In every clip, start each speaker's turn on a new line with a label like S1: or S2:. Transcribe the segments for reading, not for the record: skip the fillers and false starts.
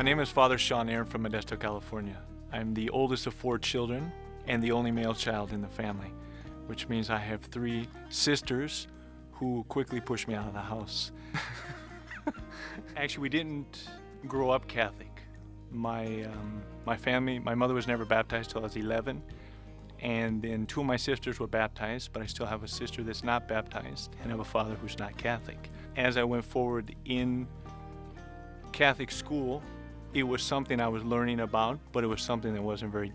S1: My name is Father Shawn from Modesto, California. I'm the oldest of 4 children and the only male child in the family, which means I have 3 sisters who quickly pushed me out of the house. Actually, we didn't grow up Catholic. My mother was never baptized till I was 11, and then 2 of my sisters were baptized, but I still have a sister that's not baptized and I have a father who's not Catholic. As I went forward in Catholic school, it was something I was learning about, but it was something that wasn't very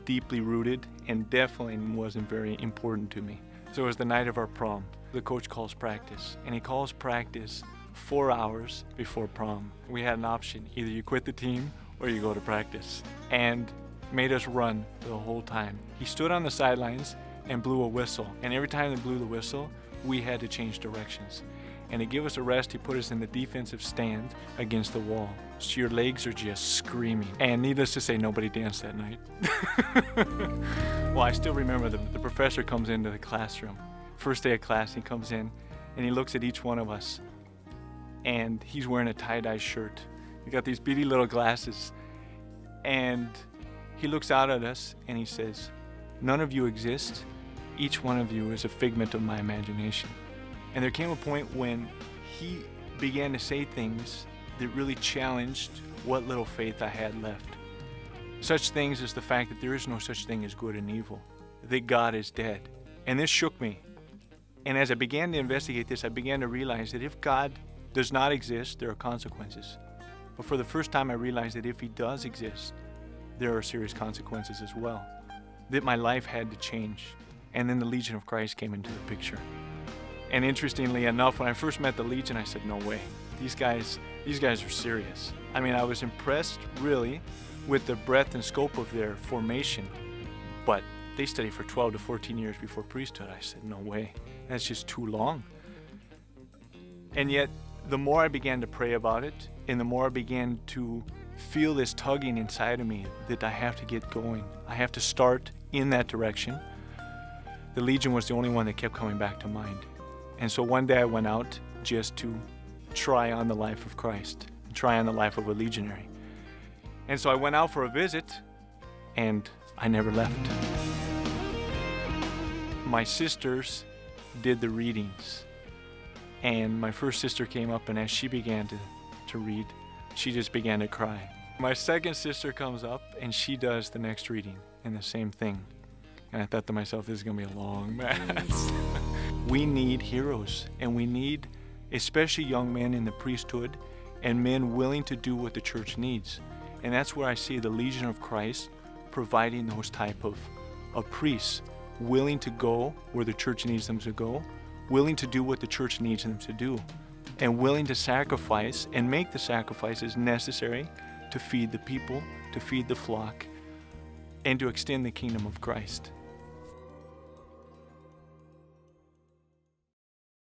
S1: deeply rooted and definitely wasn't very important to me. So it was the night of our prom. The coach calls practice, and he calls practice 4 hours before prom. We had an option: either you quit the team or you go to practice, and made us run the whole time. He stood on the sidelines and blew a whistle, and every time he blew the whistle, we had to change directions. And to give us a rest, he put us in the defensive stand against the wall. So your legs are just screaming. And needless to say, nobody danced that night. Well, I still remember the professor comes into the classroom. First day of class, he comes in and he looks at each one of us. And he's wearing a tie-dye shirt. He got these beady little glasses. And he looks out at us and he says, "None of you exist. Each one of you is a figment of my imagination." And there came a point when he began to say things that really challenged what little faith I had left. Such things as the fact that there is no such thing as good and evil, that God is dead. And this shook me. And as I began to investigate this, I began to realize that if God does not exist, there are consequences. But for the first time, I realized that if he does exist, there are serious consequences as well. That my life had to change. And then the Legion of Christ came into the picture. And interestingly enough, when I first met the Legion, I said, no way, these guys are serious. I mean, I was impressed really with the breadth and scope of their formation, but they studied for 12 to 14 years before priesthood. I said, no way, that's just too long. And yet, the more I began to pray about it, and the more I began to feel this tugging inside of me that I have to get going, I have to start in that direction, the Legion was the only one that kept coming back to mind. And so one day I went out just to try on the life of Christ, try on the life of a legionary. And so I went out for a visit, and I never left. My sisters did the readings, and my first sister came up, and as she began to read, she just began to cry. My second sister comes up, and she does the next reading, and the same thing. And I thought to myself, this is going to be a long mass. We need heroes, and we need especially young men in the priesthood and men willing to do what the church needs. And that's where I see the Legion of Christ providing those type of priests, willing to go where the church needs them to go, willing to do what the church needs them to do, and willing to sacrifice and make the sacrifices necessary to feed the people, to feed the flock, and to extend the kingdom of Christ.